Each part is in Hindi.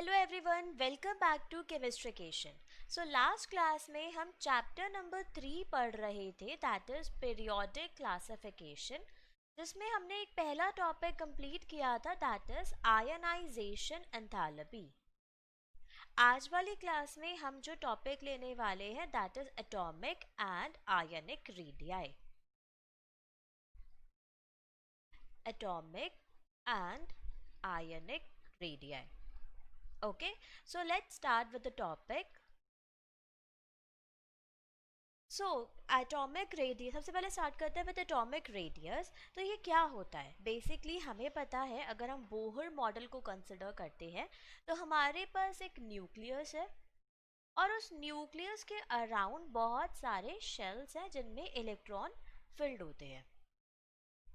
Hello everyone, welcome back to Chemistrication. So last class में हम चैप्टर नंबर 3 पढ़ रहे थे, दैट इज पीरियोडिक क्लासिफिकेशन, जिसमें हमने एक पहला टॉपिक कंप्लीट किया था, दैट इज आयनाइजेशन एंथैल्पी। आज वाली क्लास में हम जो टॉपिक लेने वाले हैं that is atomic and ionic radii. Atomic and ionic radii. Okay, so let's start with the topic. So atomic radius, सबसे पहले स्टार्ट करते हैं विद एटॉमिक रेडियस। तो ये क्या होता है? बेसिकली हमें पता है, अगर हम बोहर मॉडल को कंसिडर करते हैं तो हमारे पास एक न्यूक्लियस है और उस न्यूक्लियस के अराउंड बहुत सारे शेल्स हैं जिनमें इलेक्ट्रॉन फिल्ड होते हैं,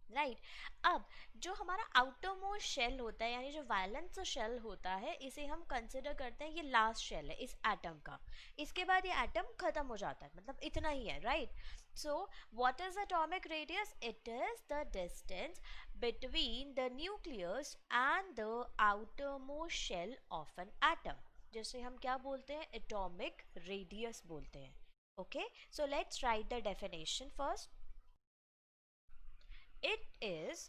राइट। अब जो हमारा आउटर मोस्ट शेल होता है, यानी जो वैलेंस शेल होता है, इसे हम कंसिडर करते हैं ये लास्ट शेल है इस एटम का। इसके बाद ये एटम खत्म हो जाता है, मतलब इतना ही है, right. So what is atomic radius? It is the distance between the nucleus and the outermost shell of an atom, जिसे हम क्या बोलते हैं? एटॉमिक रेडियस बोलते हैं। Okay, so let's write the definition first. It is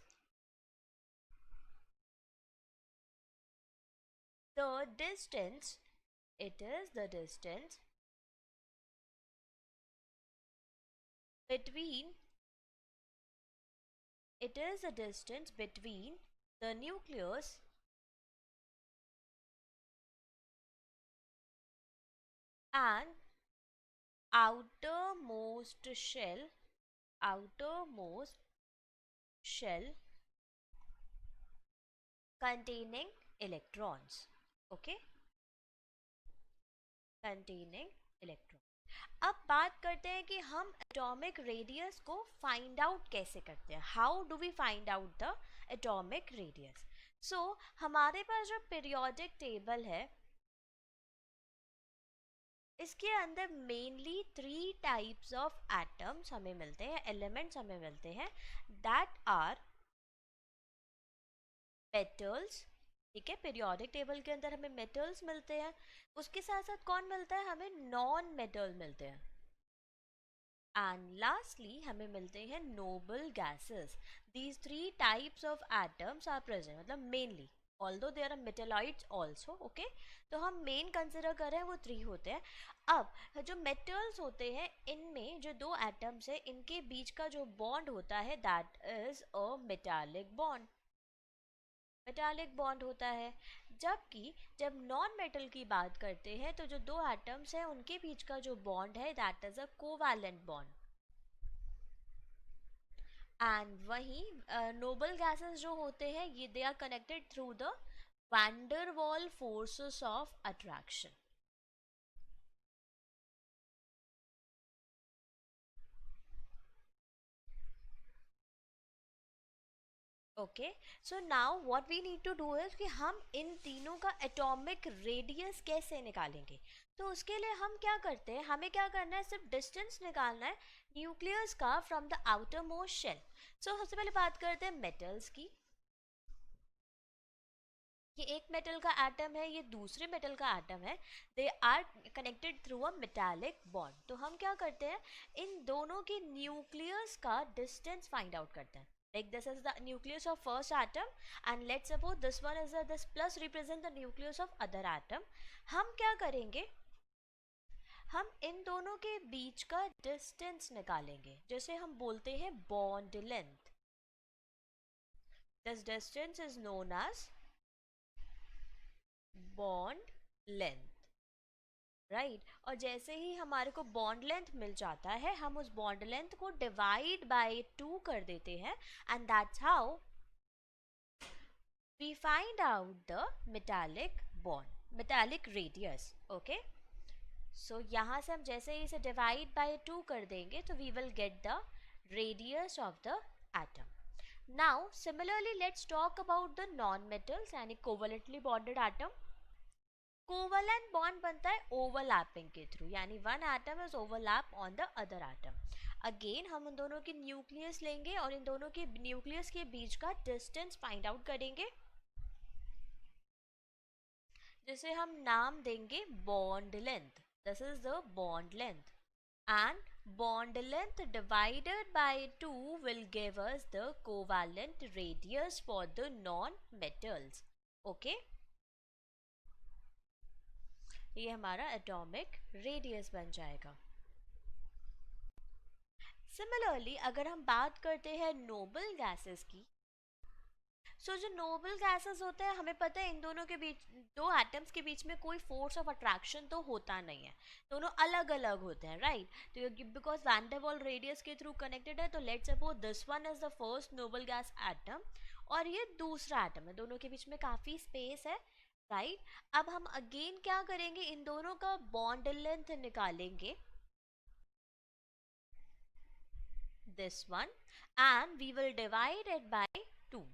the distance, it is the distance between, it is the distance between the nucleus and outermost shell, outermost shell containing electrons. Okay, containing electrons. अब बात करते हैं कि हम एटॉमिक रेडियस को फाइंड आउट कैसे करते हैं। How do we find out the atomic radius? So हमारे पास जो पीरियोडिक टेबल है, इसके अंदर मेनली 3 टाइप्स ऑफ एटम्स हमें मिलते हैं, एलिमेंट्स हमें मिलते हैं, दैट आर मेटल्स। ठीक है, पीरियोडिक टेबल के अंदर हमें मेटल्स मिलते हैं, उसके साथ साथ कौन मिलता है? हमें नॉन मेटल मिलते हैं, एंड लास्टली हमें मिलते हैं noble gases. These 3 types of atoms are present, मतलब mainly, although there are metalloids also. Okay, तो हम मेन कंसिडर कर रहे हैं वो 3 होते हैं। अब जो मेटल्स होते हैं, इनमें जो 2 एटम्स है, इनके बीच का जो बॉन्ड होता है that is a metallic bond, metallic bond होता है। जबकि जब नॉन मेटल की बात करते हैं तो जो 2 एटम्स हैं उनके बीच का जो बॉन्ड है that is a covalent bond. And वहीं नोबल गैसेस जो होते हैं, ये they are connected through the van der Waal forces of attraction. Okay, so now what we need to do is कि हम इन तीनों का एटॉमिक रेडियस कैसे निकालेंगे। तो उसके लिए हम क्या करते हैं, हमें क्या करना है, सिर्फ डिस्टेंस निकालना है न्यूक्लियस का from the outermost shell. So सबसे पहले बात करते हैं मेटल्स की। ये एक मेटल का एटम है, ये दूसरे मेटल का एटम है, they are connected through a metallic bond. तो हम क्या करते हैं, इन दोनों के न्यूक्लियस का डिस्टेंस फाइंड आउट करते हैं। Like this is the nucleus of first atom and let's suppose this one is this plus represent the nucleus of other atom. हम क्या करेंगे, हम इन दोनों के बीच का डिस्टेंस निकालेंगे, जैसे हम बोलते हैं bond length. This distance is known as bond length, right. और जैसे ही हमारे को बॉन्ड लेंथ मिल जाता है, हम उस बॉन्ड लेंथ को डिवाइड बाय 2 कर देते हैं, and that's how we find out the metallic bond, metallic radius. Okay, so यहाँ से हम जैसे ही इसे डिवाइड बाय 2 कर देंगे तो we will get the radius of the atom. Now similarly let's talk about the non metals, यानी covalently bonded atom. Covalent bond बनता है ओवरलैपिंग के थ्रू, यानी one atom is overlap on the other atom. Again हम उन दोनों के न्यूक्लियस लेंगे और इन दोनों के न्यूक्लियस के बीच का डिस्टेंस फाइंड आउट करेंगे। जिसे हम नाम देंगे bond length. This is the bond length. And bond length divided by 2 will give us the covalent radius for the non-metals. Okay? ये हमारा atomic radius बन जाएगा. Similarly, अगर हम बात करते हैं noble gases की, जो नोबल गैसेस होते हैं, हमें पता है इन दोनों के बीच, दो एटम्स के बीच में कोई फोर्स ऑफ अट्रैक्शन तो होता नहीं है, दोनों अलग अलग होते हैं, राइट. तो बिकॉज वैन डर वाल रेडियस के थ्रू कनेक्टेड है, तो let's suppose this one is the first noble gas atom और ये दूसरा एटम है, दोनों के बीच में काफ़ी स्पेस है, राइट. अब हम अगेन क्या करेंगे, इन दोनों का बॉन्ड लेंथ निकालेंगे, this one, and we will divide it by 2.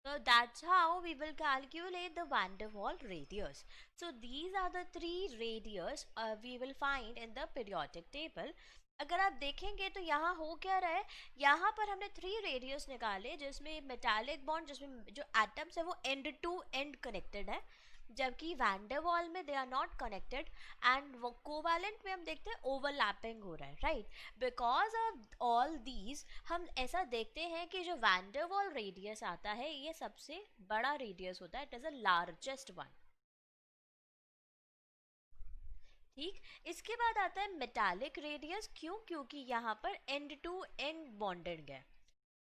So that's how we will calculate the van der Waal radius. So these are the three radius we will find in the periodic table. अगर आप देखेंगे तो यहाँ हो क्या रहा है, यहाँ पर हमने 3 रेडियस निकाले जिसमें मेटालिक बॉन्ड, जिसमें जो एटम्स है वो एंड टू एंड कनेक्टेड है, जबकि वैन डर वाल में they are not connected, and covalent में हम देखते हैं ओवरलैपिंग हो रहा है, right. Because of all these हम ऐसा देखते हैं कि जो वैन डर वाल रेडियस आता है ये सबसे बड़ा रेडियस होता है, it is a largest one. ठीक. इसके बाद आता है मेटालिक रेडियस, क्यों, क्योंकि यहाँ पर एंड टू एंड बॉन्डेड है.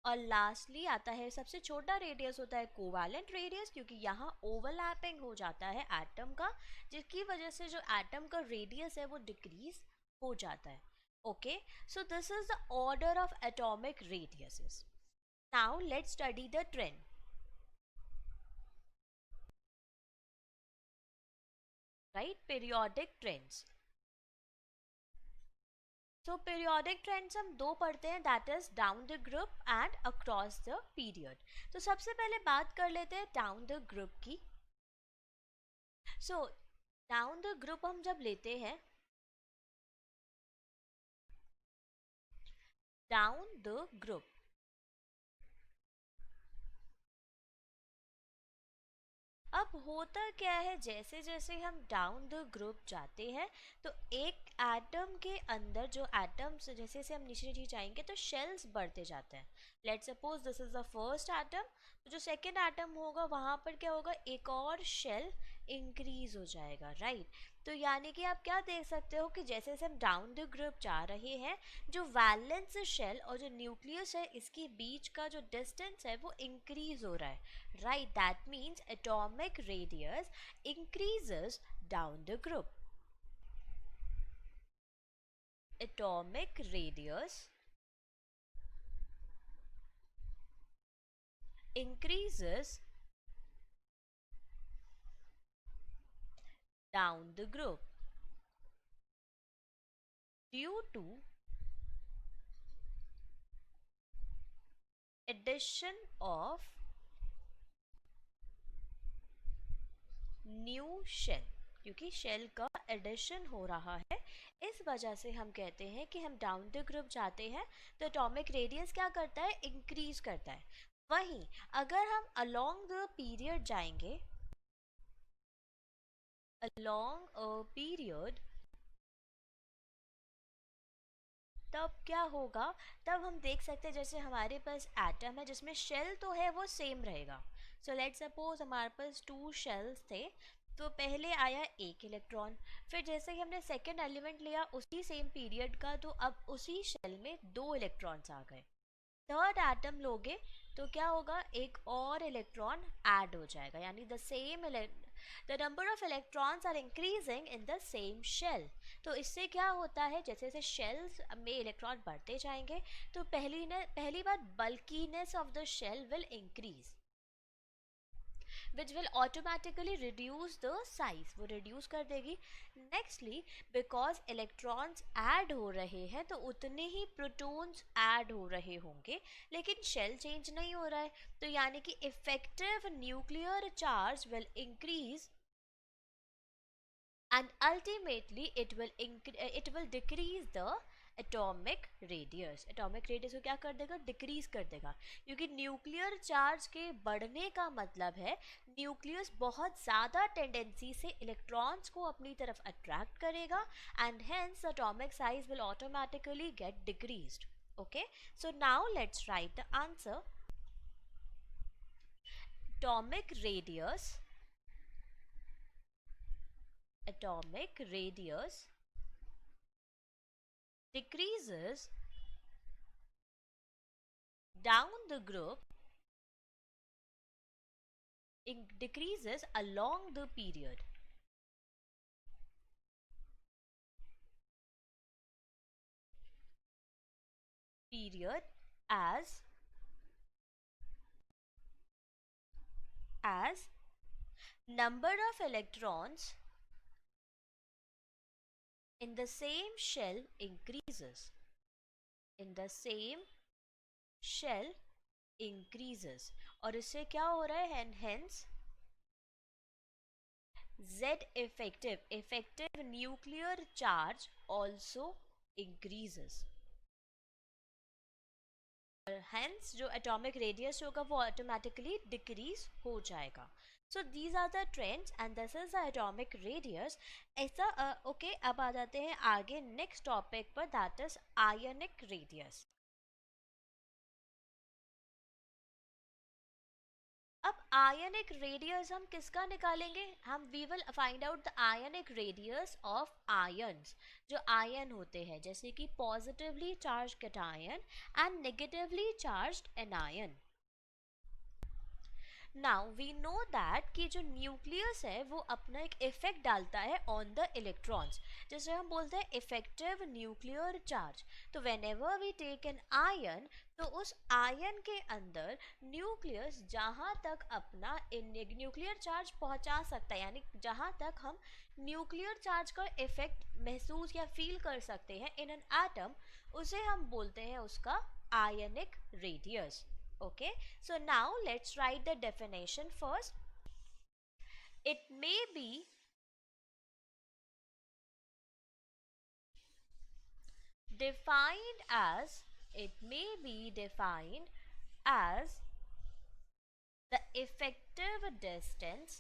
और लास्टली आता है सबसे छोटा रेडियस होता है कोवैलेंट रेडियस, क्योंकि यहाँ ओवरलैपिंग हो जाता है एटम का, जिसकी वजह से जो एटम का रेडियस है वो डिक्रीज हो जाता है. Okay, so this is the order of atomic radiuses. Now let's study the trend. Right, periodic trends. So periodic trends हम दो पढ़ते हैं, that is down the group and across the period. तो सबसे पहले बात कर लेते हैं डाउन द ग्रुप की. सो डाउन द ग्रुप हम जब लेते हैं, डाउन द ग्रुप, अब होता क्या है, जैसे जैसे हम डाउन द ग्रुप जाते हैं तो एक एटम के अंदर जो एटम्स, जैसे जैसे हम नीचे नीचे जाएंगे तो शेल्स बढ़ते जाते हैं. Let's suppose this is the first atom, तो जो सेकेंड एटम होगा वहाँ पर क्या होगा, एक और शेल इंक्रीज हो जाएगा, राइट. तो यानी कि आप क्या देख सकते हो कि जैसे जैसे हम डाउन द ग्रुप जा रहे हैं, जो वैलेंस शेल और जो न्यूक्लियस है इसके बीच का जो डिस्टेंस है वो इंक्रीज हो रहा है, right. That means atomic radius increases down the group. Atomic radius increases down the group due to addition of new shell. क्योंकि शेल का एडिशन हो रहा है, इस वजह से हम कहते हैं कि हम डाउन द ग्रुप जाते हैं तो एटॉमिक रेडियस क्या करता है, इंक्रीज करता है. वहीं अगर हम अलोंग द पीरियड जाएंगे, अलोंग अ पीरियड, तब क्या होगा, तब हम देख सकते हैं जैसे हमारे पास एटम है जिसमें शेल तो है वो सेम रहेगा. सो लेट्स सपोज हमारे पास 2 शेल्स थे, तो पहले आया एक इलेक्ट्रॉन, फिर जैसे ही हमने सेकेंड एलिमेंट लिया उसी सेम पीरियड का, तो अब उसी शेल में 2 इलेक्ट्रॉन्स आ गए. थर्ड एटम लोगे तो क्या होगा, एक और इलेक्ट्रॉन ऐड हो जाएगा, यानी the number of electrons are increasing in the same shell. तो इससे क्या होता है, जैसे जैसे शेल्स में इलेक्ट्रॉन बढ़ते जाएंगे तो पहली बात bulkiness of the shell will increase, which will automatically reduce the size, वो reduce कर देगी. Nextly, because electrons add हो रहे हैं तो उतने ही protons add हो रहे होंगे, लेकिन shell change नहीं हो रहा है, तो यानी कि effective nuclear charge will increase and ultimately it will decrease the atomic radius. Atomic radius को क्या कर देगा, डिक्रीज कर देगा, क्योंकि न्यूक्लियर चार्ज के बढ़ने का मतलब है न्यूक्लियस बहुत ज़्यादा टेंडेंसी से इलेक्ट्रॉन्स को अपनी तरफ अट्रैक्ट करेगा and hence atomic size will automatically gate decreased. Okay, so now let's write the answer. Atomic radius decreases down the group, decreases along the period as number of electrons in the same shell increases. और इससे क्या हो रहा है, and hence Z effective nuclear charge also increases. Hence जो atomic radius होगा वो automatically decrease हो जाएगा. So these are the trends and this is the atomic radius. ऐसा okay, अब आ जाते हैं आगे next topic पर, that is ionic radius. अब आयनिक रेडियस हम किसका निकालेंगे, हम we will find out the ionic radius of ions, जो आयन होते हैं, जैसे कि positively charge cation and negatively charged anion. Now we know that कि जो न्यूक्लियस है वो अपना एक इफेक्ट डालता है ऑन द इलेक्ट्रॉन्स, जैसे हम बोलते हैं इफेक्टिव न्यूक्लियर चार्ज. तो whenever we take an ion, तो उस आयन के अंदर न्यूक्लियस जहाँ तक अपना न्यूक्लियर चार्ज पहुँचा सकता है, यानी जहाँ तक हम न्यूक्लियर चार्ज का इफेक्ट महसूस या फील कर सकते हैं इन एन एटम, उसे हम बोलते हैं उसका ionic radius. Okay, so now let's write the definition first. It may be defined as the effective distance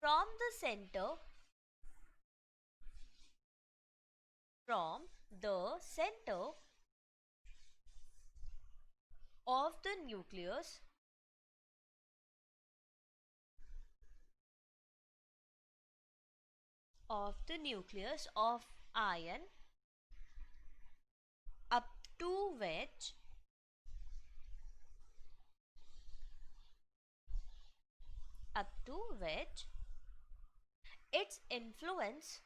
from the center of the nucleus of ion up to which its influence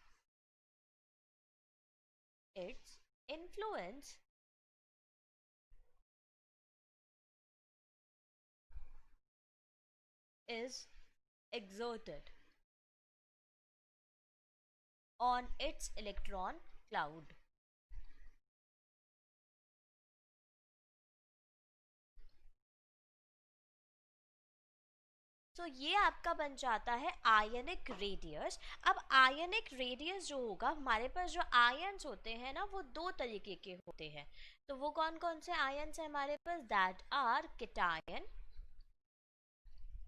is exerted on its electron cloud. तो ये आपका बन जाता है आयनिक रेडियस. अब आयनिक रेडियस जो होगा, हमारे पास जो आयन्स होते हैं ना वो दो तरीके के होते हैं. तो वो कौन कौन से आयन्स हैं हमारे पास, that are cation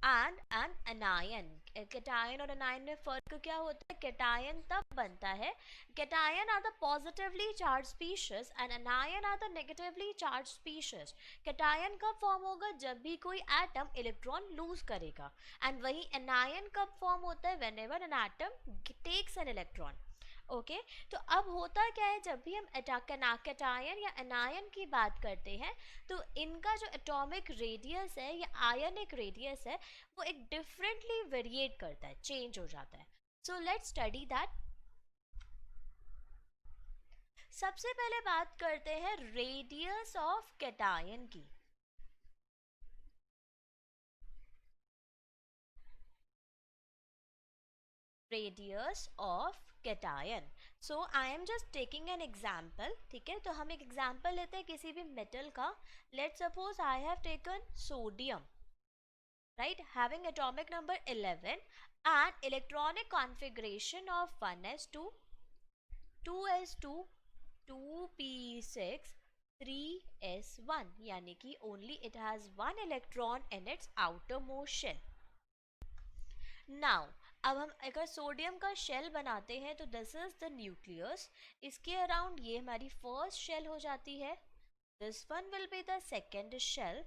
and an anion. Cation और एनायन में फर्क क्या होता है, कैटायन तब बनता है, cation are the positively charge species and anion are the negatively charge species. Cation कब फॉर्म होगा, जब भी कोई एटम इलेक्ट्रॉन लूज करेगा, एंड वही एनायन कब फॉर्म होता है, whenever an atom takes an electron. Okay, तो अब होता क्या है, जब भी हम कैटायन या एनायन की बात करते हैं तो इनका जो एटॉमिक रेडियस है या आयनिक रेडियस है वो एक डिफरेंटली वेरिएट करता है, चेंज हो जाता है. So let's study that. सबसे पहले बात करते हैं रेडियस ऑफ कैटायन की. Radius of cation. So I am just taking an example. ठीक है, तो हम एक एग्जाम्पल लेते हैं किसी भी मेटल का. Let's suppose I have taken sodium. right, having atomic number 11 and electronic configuration of 1s2, 2s2, 2p6, 3s1, यानी कि only it has one electron in its outermost shell. Now अब हम अगर सोडियम का शेल बनाते हैं तो दिस इज द न्यूक्लियस, इसके अराउंड ये हमारी फर्स्ट शेल हो जाती है. This one will be the second shell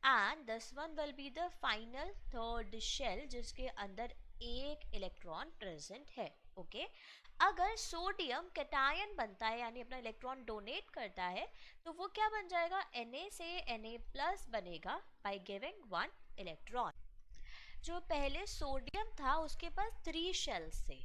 and this one will be the final third shell जिसके अंदर एक इलेक्ट्रॉन प्रेजेंट है. ओके अगर सोडियम कैटायन बनता है यानी अपना इलेक्ट्रॉन डोनेट करता है तो वो क्या बन जाएगा, Na से Na प्लस बनेगा बाय गिविंग वन इलेक्ट्रॉन. जो पहले सोडियम था उसके पास 3 शेल्स थे.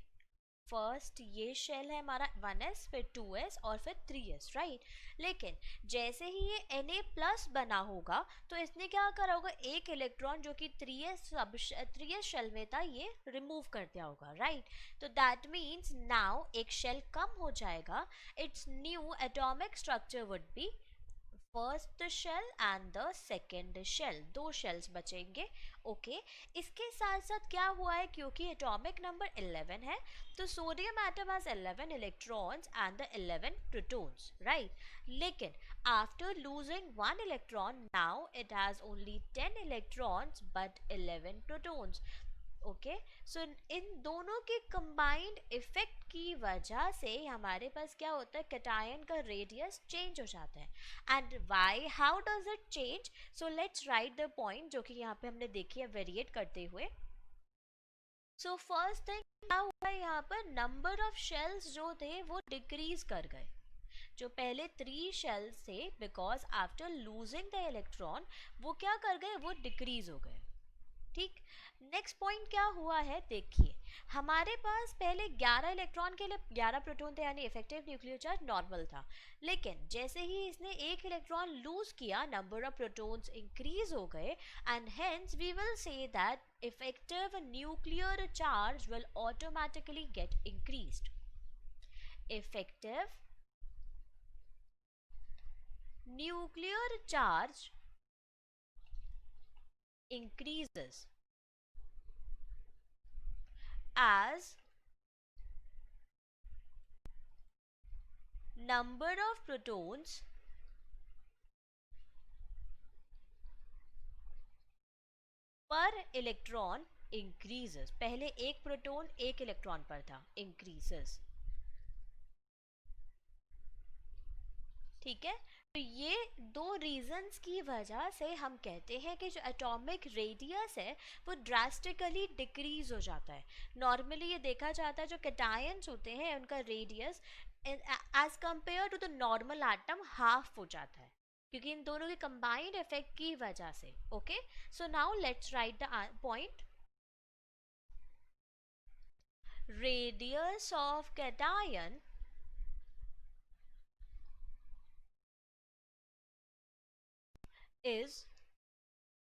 फर्स्ट ये शेल है हमारा 1s, फिर 2s और फिर 3s, राइट. लेकिन जैसे ही ये Na प्लस बना होगा तो इसने क्या करा होगा, एक इलेक्ट्रॉन जो कि 3s शेल में था ये रिमूव कर दिया होगा, राइट. तो दैट मीन्स नाउ एक शेल कम हो जाएगा. Its new atomic structure would be first shell and the second shell, 2 shells बचेंगे. ओके इसके साथ साथ क्या हुआ है, क्योंकि एटॉमिक नंबर 11 है तो sodium atom has 11 electrons and the 11 protons, right. लेकिन after losing one electron now it has only 10 electrons but 11 protons. Okay so इन दोनों के कंबाइंड इफेक्ट की वजह से हमारे पास क्या होता है, कैटायन का रेडियस चेंज हो जाता है. And why, how does it change, so let's write the point जो कि यहाँ पे हमने देखी है वेरिएट करते हुए. सो फर्स्ट थिंग क्या हुआ है, यहाँ पर नंबर ऑफ शेल्स जो थे वो डिक्रीज कर गए. जो पहले 3 शेल्स थे because after losing the electron वो क्या कर गए, वो डिक्रीज हो गए. ठीक. नेक्स्ट पॉइंट क्या हुआ है देखिए, हमारे पास पहले 11 इलेक्ट्रॉन के लिए 11 प्रोटॉन थे यानी इफेक्टिव न्यूक्लियर चार्ज नॉर्मल था. लेकिन जैसे ही इसने एक इलेक्ट्रॉन लूज किया नंबर ऑफ प्रोटॉन्स इंक्रीज हो गए and hence we will say that effective nuclear charge will automatically get increased. Effective nuclear charge increases as number of protons per electron increases. पहले एक प्रोटॉन एक इलेक्ट्रॉन पर था, increases. ठीक है, तो ये 2 रीजंस की वजह से हम कहते हैं कि जो एटॉमिक रेडियस है वो ड्रास्टिकली डिक्रीज हो जाता है. नॉर्मली ये देखा जाता है जो कैटायंस होते हैं उनका radius as compare to the normal atom half हो जाता है क्योंकि इन दोनों के कंबाइंड इफेक्ट की वजह से. Okay so now let's write the point. Radius of cation is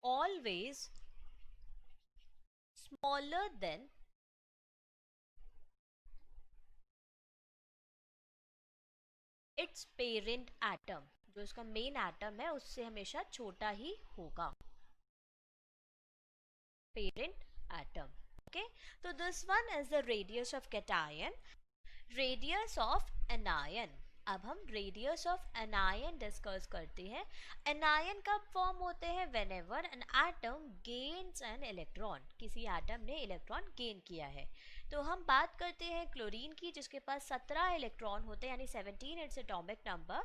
always smaller than its parent atom. जो उसका मेन एटम है उससे हमेशा छोटा ही होगा parent atom. Okay, so this one is the radius of cation. Radius of anion. अब हम रेडियस ऑफ एनायन डिस्कस करते हैं. एनायन कब फॉर्म होते हैं, when ever an atom gains an electron, किसी एटम ने इलेक्ट्रॉन गेन किया है. तो हम बात करते हैं क्लोरीन की जिसके पास 17 इलेक्ट्रॉन होते हैं यानी 17 its atomic number,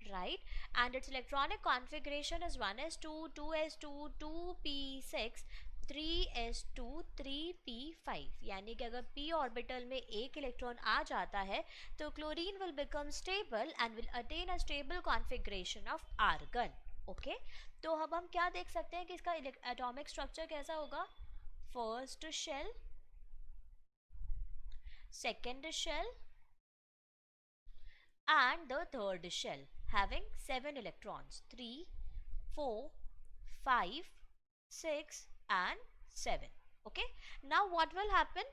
right. And it's electronic configuration is 1s2, 2s2, 2p6, 3s2, 3p5. यानी कि अगर p ऑर्बिटल में एक इलेक्ट्रॉन आ जाता है तो chlorine will become stable and will attain a stable configuration of argon. Okay तो अब हम क्या देख सकते हैं कि इसका एटॉमिक स्ट्रक्चर कैसा होगा. First shell, second shell and the third shell having 7 electrons, 3, 4, 5, 6 and 7. Okay, now what will happen,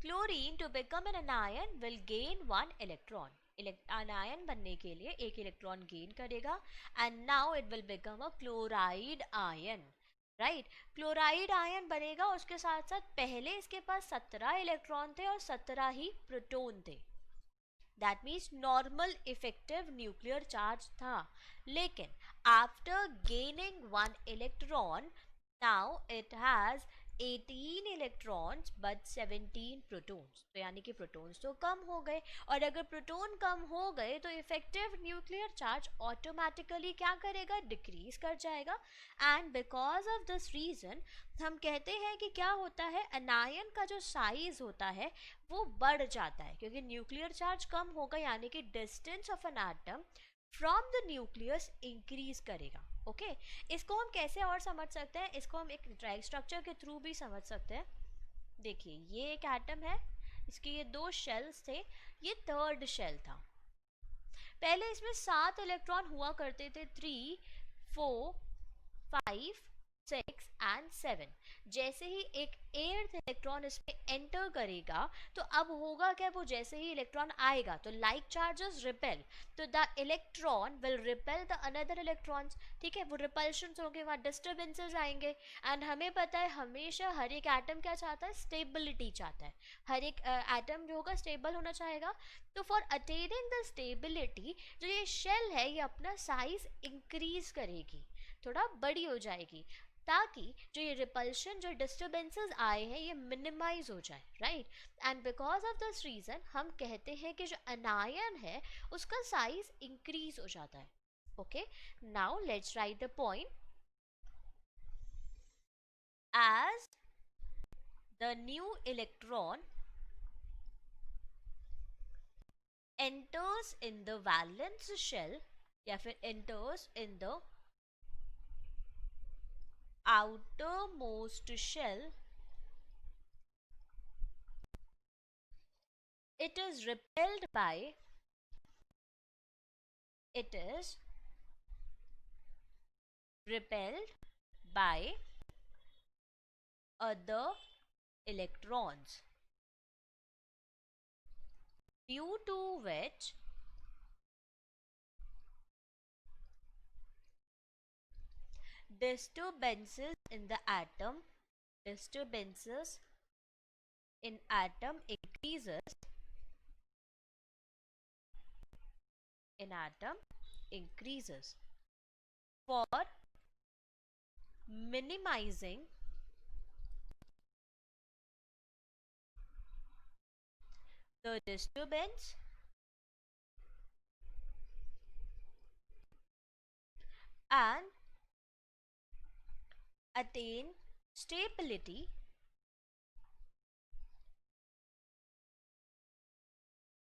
chlorine to become an anion will gain 1 electron. Anion बनने के लिए एक इलेक्ट्रॉन गेन करेगा and now it will become a chloride ion. Right. Chloride ion बनेगा, उसके साथ साथ पहले इसके पास 17 इलेक्ट्रॉन थे और 17 ही प्रोटॉन थे। That means normal effective nuclear charge था। लेकिन after gaining 1 electron, now it has 18 electrons but 17 protons. तो यानी कि प्रोटॉन्स तो कम हो गए, और अगर प्रोटॉन कम हो गए तो इफेक्टिव न्यूक्लियर चार्ज ऑटोमेटिकली क्या करेगा, डिक्रीज कर जाएगा। And because of this reason हम कहते हैं कि क्या होता है, अनायन का जो साइज होता है वो बढ़ जाता है, क्योंकि न्यूक्लियर चार्ज कम होगा, यानी कि distance of an atom from the nucleus increase करेगा। ओके इसको हम कैसे और समझ सकते हैं, इसको हम एक ड्रैग स्ट्रक्चर के थ्रू भी समझ सकते हैं। देखिए ये एक एटम है, इसके ये 2 शेल्स थे, ये थर्ड शेल था। पहले इसमें 7 इलेक्ट्रॉन हुआ करते थे, 3, 4, 5, 6 एंड 7। जैसे ही एक 8th इलेक्ट्रॉन इसमें एंटर करेगा तो अब होगा क्या, वो जैसे ही इलेक्ट्रॉन आएगा तो लाइक चार्जेस रिपेल, तो the electron will repel the another electrons. ठीक है, वो रिपल्शन होंगे, वहाँ डिस्टर्बेंसेस आएंगे। एंड हमें पता है हमेशा हर एक एटम क्या चाहता है, स्टेबिलिटी चाहता है। हर एक एटम जो होगा स्टेबल होना चाहेगा। तो फॉर अटेनिंग द स्टेबिलिटी जो ये शेल है ये अपना साइज इंक्रीज करेगी, थोड़ा बड़ी हो जाएगी, ताकि जो ये रिपल्शन, जो डिस्टर्बेंसेस आए हैं ये मिनिमाइज हो जाए, right. And because of this reason हम कहते हैं कि जो अनायन है उसका साइज इंक्रीज हो जाता है। Okay now let's write the point. As the new electron enters in the valence shell या फिर enters in the outermost shell, it is repelled by it is repelled by other electrons, due to which disturbances in the atom disturbances in atom increases for minimizing the disturbance and attain stability,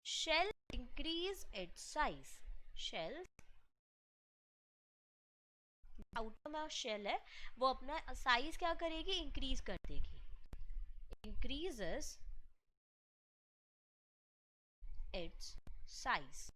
shell increase its size। shells outer में शेल है वो अपना साइज क्या करेगी, इंक्रीज कर देगी, इंक्रीजेस इट्स साइज।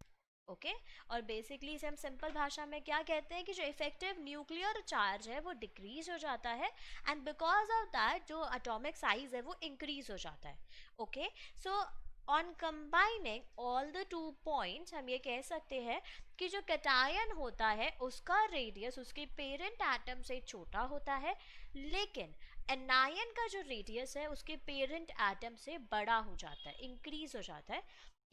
ओके और बेसिकली इसे हम सिंपल भाषा में क्या कहते हैं कि जो इफेक्टिव न्यूक्लियर चार्ज है वो डिक्रीज हो जाता है, एंड बिकॉज ऑफ दैट जो एटॉमिक साइज है वो इंक्रीज हो जाता है। Okay so on combining all the 2 points हम ये कह सकते हैं कि जो कैटायन होता है उसका रेडियस उसके पेरेंट एटम से छोटा होता है, लेकिन एनायन का जो रेडियस है उसके पेरेंट एटम से बड़ा हो जाता है, इंक्रीज हो जाता है।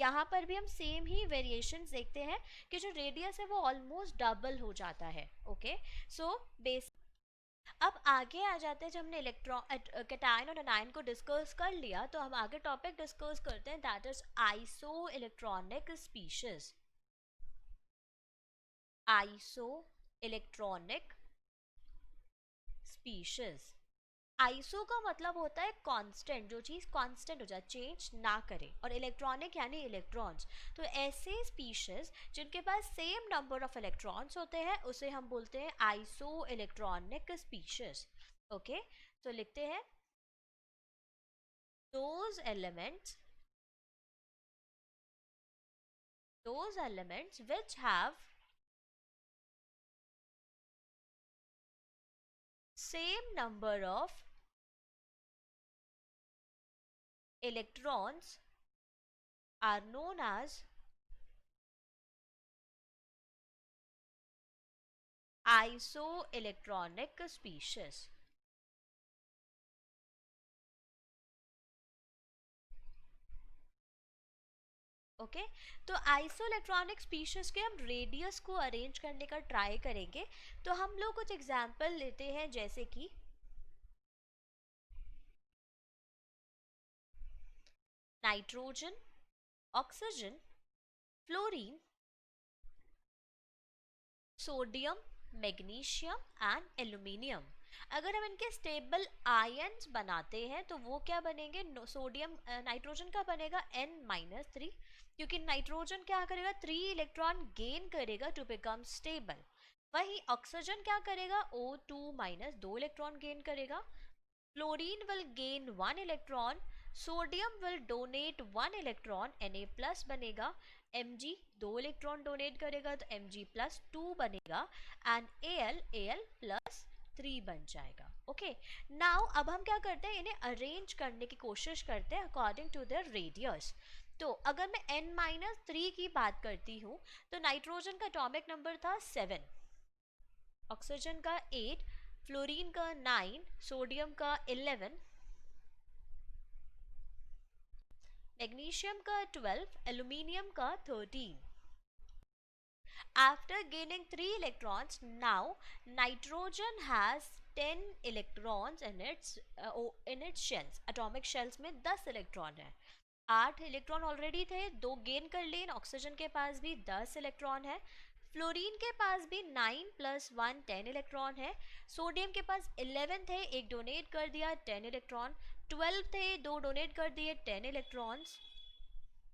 यहाँ पर भी हम सेम ही वेरिएशन देखते हैं कि जो रेडियस है वो ऑलमोस्ट डबल हो जाता है। ओके सो बेस अब आगे आ जाते हैं, जब हमने इलेक्ट्रॉन कैटायन और एनायन को डिस्कस कर लिया तो हम आगे टॉपिक डिस्कस करते हैं, that is iso electronic species. Iso electronic species, iso का मतलब होता है कांस्टेंट, जो चीज़ कांस्टेंट हो जाए, चेंज ना करे, और इलेक्ट्रॉनिक यानी इलेक्ट्रॉन्स। तो ऐसे स्पीशीज जिनके पास सेम नंबर ऑफ इलेक्ट्रॉन्स होते हैं उसे हम बोलते हैं आइसो इलेक्ट्रॉनिक स्पीशीज। ओके तो लिखते हैं those elements those elements which have same number of electrons are known as isoelectronic species। Okay तो आइसोइलेक्ट्रॉनिक स्पीशीज के हम रेडियस को अरेंज करने का ट्राई करेंगे। तो हम लोग कुछ एग्जांपल लेते हैं, जैसे कि nitrogen, oxygen, fluorine, sodium, magnesium and aluminium. अगर हम इनके स्टेबल आयन्स बनाते हैं तो वो क्या बनेंगे, सोडियम नाइट्रोजन का बनेगा N-3, क्योंकि नाइट्रोजन क्या करेगा, 3 इलेक्ट्रॉन गेन करेगा टू बिकम स्टेबल। वही ऑक्सीजन क्या करेगा, O2- 2 इलेक्ट्रॉन गेन करेगा। Fluorine will gain 1 electron, sodium will donate 1 electron, Na plus बनेगा, Mg 2 इलेक्ट्रॉन डोनेट करेगा तो Mg plus 2 बनेगा एंड Al plus 3 बन जाएगा। ओके नाउ अब हम क्या करते हैं, इन्हें अरेंज करने की कोशिश करते हैं अकॉर्डिंग टू देयर रेडियस। तो अगर मैं N-3 की बात करती हूँ तो नाइट्रोजन का एटॉमिक नंबर था 7, ऑक्सीजन का 8, फ्लोरीन का 9, सोडियम का 11, मैग्नीशियम का 12, एल्यूमिनियम का 13। After gaining 3 electrons, now nitrogen has 10 electrons in its shells. Atomic shells में 10 इलेक्ट्रॉन है। 8 इलेक्ट्रॉन ऑलरेडी थे, 2 गेन कर लिए। ऑक्सीजन के पास भी 10 इलेक्ट्रॉन है। फ्लोरीन के पास भी 9 + 1 10 इलेक्ट्रॉन है। सोडियम के पास 11 थे, एक डोनेट कर दिया 10 इलेक्ट्रॉन। 12 थे, 2 डोनेट कर दिए 10 इलेक्ट्रॉन्स।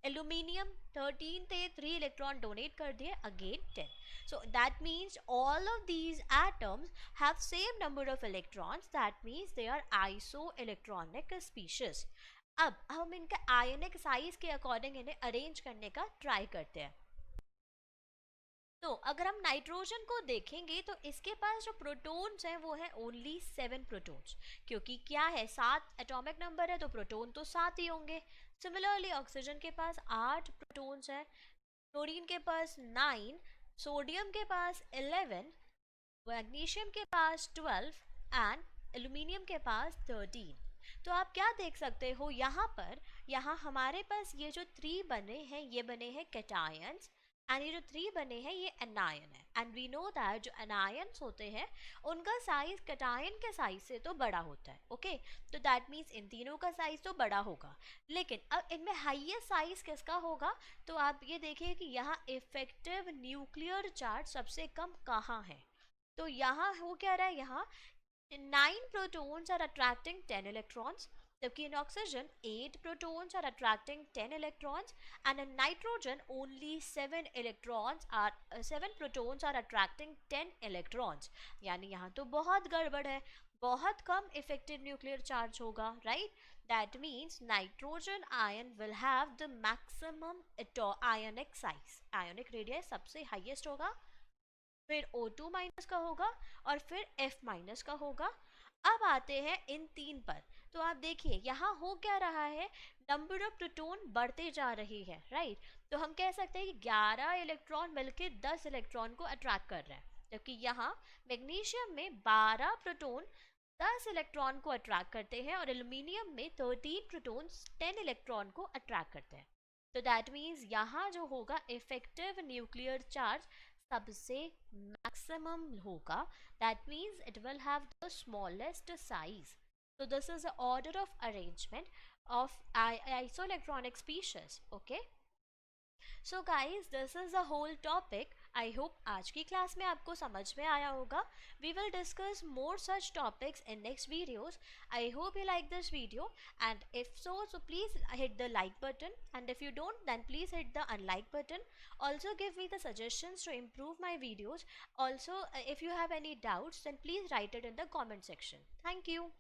एल्यूमिनियम 13 थे, 3 इलेक्ट्रॉन डोनेट कर दिए, again 10। So that means all of these atoms have same number of electrons, that means they are isoelectronic species। अब हम इनका आयनिक साइज के अकॉर्डिंग इन्हें अरेंज करने का ट्राई करते हैं। तो अगर हम नाइट्रोजन को देखेंगे तो इसके पास जो प्रोटॉन्स हैं वो है ओनली 7 प्रोटॉन्स, क्योंकि क्या है 7 एटॉमिक नंबर है तो प्रोटॉन तो 7 ही होंगे। सिमिलरली ऑक्सीजन के पास 8 प्रोटॉन्स हैं, फ्लोरीन के पास 9, सोडियम के पास 11, मैग्नीशियम के पास 12 एंड एल्यूमिनियम के पास 13। तो आप क्या देख सकते हो यहाँ पर, यहाँ हमारे पास ये जो 3 बने हैं ये बने हैं कैटायंस, एंड ये जो 3 बने हैं ये एनायन है। एंड वी नो दैट जो एनायंस होते हैं उनका साइज कैटायन के साइज से तो बड़ा होता है। ओके तो दैट मीन्स इन तीनों का साइज तो बड़ा होगा, लेकिन अब इनमें हाईएस्ट साइज किसका होगा, तो आप ये देखिए कि यहाँ इफेक्टिव न्यूक्लियर चार्ज सबसे कम कहाँ है। तो यहाँ हो क्या रहा है, यहाँ 9 protons are attracting 10 electrons, जबकि in oxygen 8 protons are attracting 10 electrons, and in nitrogen only 7 protons are attracting 10 electrons। यानी यहाँ तो बहुत गड़बड़ है, बहुत कम इफेक्टिव न्यूक्लियर चार्ज होगा, right. That means nitrogen ion will have the maximum ionic size, ionic radius सबसे हाईएस्ट होगा, फिर O2- का होगा और फिर F- का होगा। अब आते हैं इन 3 पर। तो आप देखिए यहाँ हो क्या रहा है, नंबर ऑफ प्रोटॉन बढ़ते जा रही है, राइट। तो हम कह सकते हैं कि 11 इलेक्ट्रॉन मिलकर 10 इलेक्ट्रॉन को अट्रैक्ट कर रहे हैं, जबकि यहाँ मैग्नीशियम में 12 प्रोटॉन 10 इलेक्ट्रॉन को अट्रैक्ट करते हैं और एल्यूमिनियम में 13 प्रोटॉन 10 इलेक्ट्रॉन को अट्रैक्ट करते हैं। तो दैट मीन्स यहाँ जो होगा इफेक्टिव न्यूक्लियर चार्ज सबसे मैक्सिमम होगा, that means it will have the smallest size। So this is the order of arrangement of isoelectronic species। okay so guys this is the whole topic। I hope आज की क्लास में आपको समझ में आया होगा। We will discuss more such topics in next videos। I hope you like this video, and if so please hit the like button, and if you don't then please hit the unlike button। Also give me the suggestions to improve my videos। Also if you have any doubts then please write it in the comment section। Thank you।